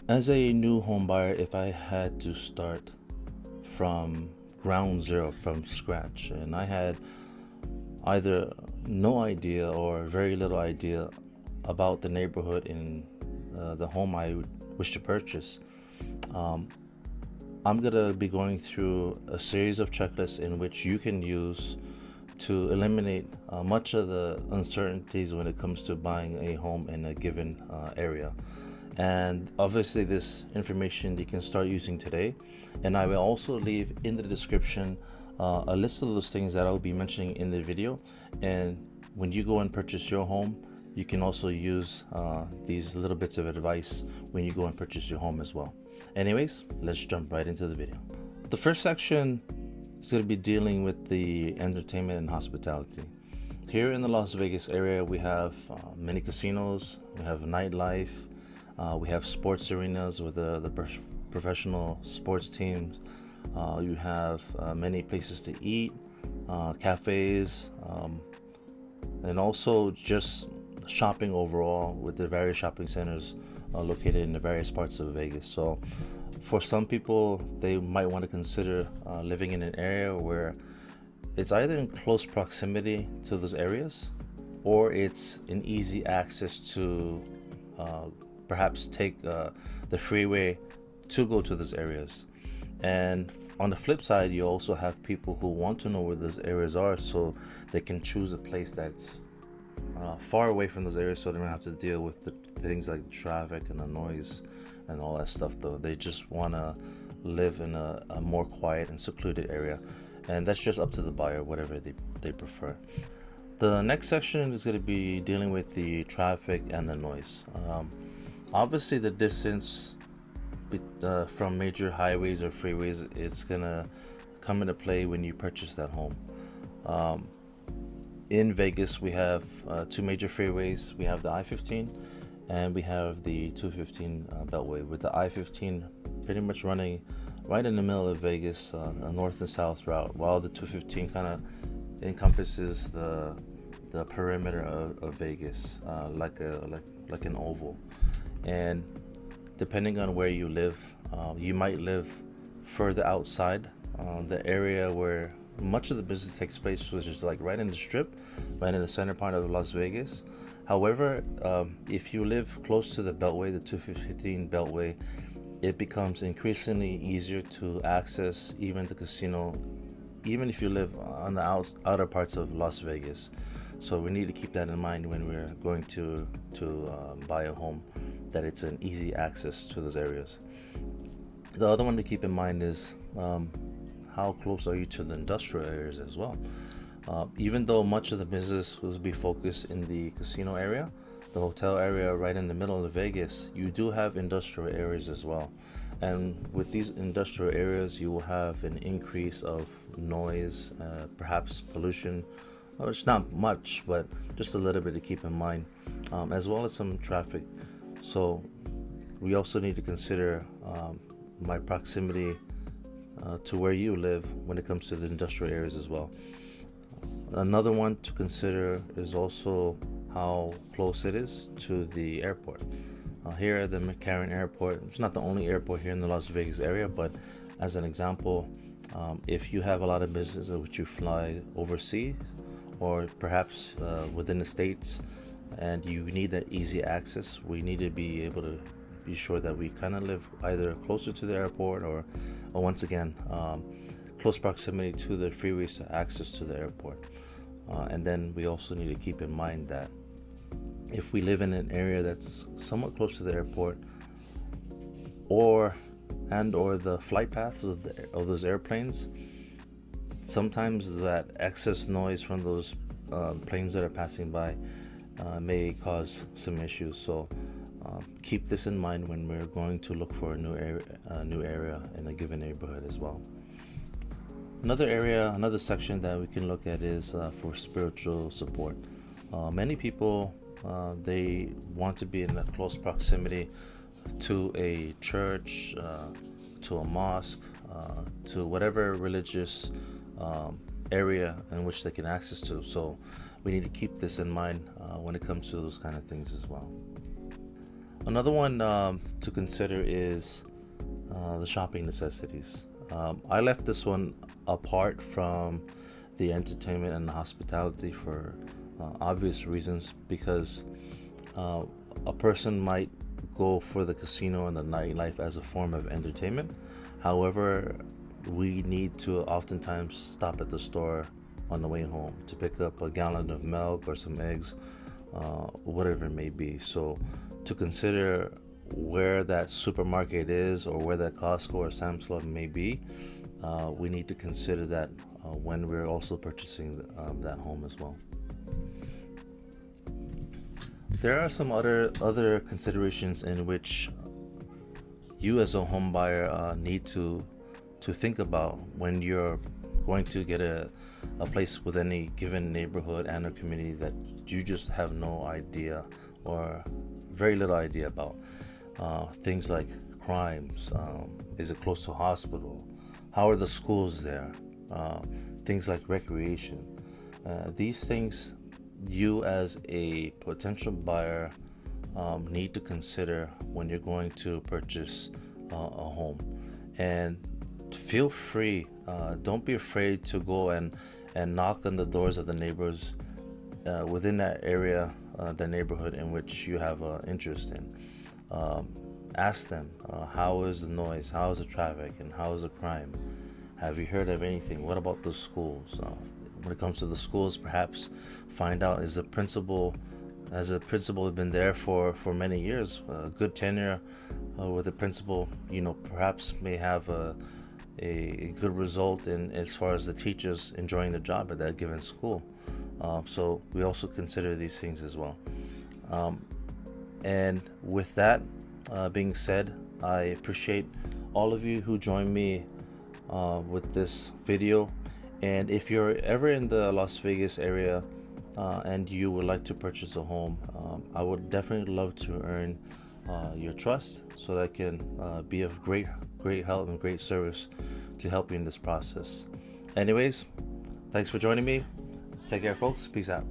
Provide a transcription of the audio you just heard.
As a new home buyer, if I had to start from ground zero, from scratch, and I had either no idea or very little idea about the neighborhood in the home I would wish to purchase, um, I'm gonna be going through a series of checklists in which you can use to eliminate much of the uncertainties when it comes to buying a home in a given area. And obviously, this information you can start using today. And I will also leave in the description a list of those things that I'll be mentioning in the video. And when you go and purchase your home, you can also use these little bits of advice when you go and purchase your home as well. Anyways, let's jump right into the video. The first section is going to be dealing with the entertainment and hospitality. Here in the Las Vegas area, we have many casinos, we have nightlife, we have sports arenas with the professional sports teams. You have many places to eat, cafes, and also just shopping overall with the various shopping centers located in the various parts of Vegas. So for some people, they might want to consider living in an area where it's either in close proximity to those areas or it's in easy access to perhaps take the freeway to go to those areas. And on the flip side, you also have people who want to know where those areas are so they can choose a place that's far away from those areas so they don't have to deal with the things like the traffic and the noise and all that stuff. Though they just want to live in a more quiet and secluded area, and that's just up to the buyer, whatever they prefer. The next section is going to be dealing with the traffic and the noise. Obviously, the distance from major highways or freeways, it's going to come into play when you purchase that home. In Vegas, we have two major freeways. We have the I-15 and we have the 215 Beltway, with the I-15 pretty much running right in the middle of Vegas, a north and south route, while the 215 kind of encompasses the perimeter of Vegas, like an oval. And depending on where you live, you might live further outside the area where much of the business takes place, which is like right in the strip, right in the center part of Las Vegas. However, if you live close to the Beltway, the 215 Beltway, it becomes increasingly easier to access even the casino, even if you live on the outer parts of Las Vegas. So we need to keep that in mind when we're going to buy a home, that it's an easy access to those areas. The other one to keep in mind is how close are you to the industrial areas as well. Even though much of the business will be focused in the casino area, the hotel area right in the middle of Vegas, you do have industrial areas as well. And with these industrial areas, you will have an increase of noise, perhaps pollution. Well, it's not much, but just a little bit to keep in mind, as well as some traffic. So we also need to consider my proximity to where you live when it comes to the industrial areas as well. Another one to consider is also how close it is to the airport. Here at the McCarran Airport, it's not the only airport here in the Las Vegas area, but as an example, if you have a lot of business in which you fly overseas or perhaps within the states and you need that easy access, we need to be able to be sure that we kind of live either closer to the airport or once again, close proximity to the freeways to access to the airport. And then we also need to keep in mind that if we live in an area that's somewhat close to the airport or the flight paths of those airplanes, sometimes that excess noise from those planes that are passing by may cause some issues. So keep this in mind when we're going to look for a new area in a given neighborhood as well. Another section that we can look at is for spiritual support. Many people, they want to be in a close proximity to a church, to a mosque, to whatever religious area in which they can access to. So we need to keep this in mind when it comes to those kind of things as well. Another one to consider is the shopping necessities. I left this one apart from the entertainment and the hospitality for obvious reasons, because uh, a person might go for the casino and the nightlife as a form of entertainment. However, we need to oftentimes stop at the store on the way home to pick up a gallon of milk or some eggs, whatever it may be. So, to consider where that supermarket is or where that Costco or Sam's Club may be, we need to consider that when we're also purchasing that home as well. There are some other considerations in which you as a home buyer need to think about when you're going to get a place with any given neighborhood and a community that you just have no idea or very little idea about. Things like crimes, is it close to a hospital, how are the schools there, things like recreation. These things you as a potential buyer need to consider when you're going to purchase a home. And feel free, don't be afraid to go and knock on the doors of the neighbors within that area, the neighborhood in which you have interest in. Ask them, how is the noise, how is the traffic, and how is the crime? Have you heard of anything? What about the schools? When it comes to the schools, perhaps find out, is the principal has the principal been there for many years, a good tenure with the principal, perhaps may have a good result in as far as the teachers enjoying the job at that given school. So we also consider these things as well. And with that being said, I appreciate all of you who joined me with this video. And if you're ever in the Las Vegas area and you would like to purchase a home, I would definitely love to earn your trust so that I can be of great help and great service to help you in this process. Anyways, thanks for joining me. Take care, folks. Peace out.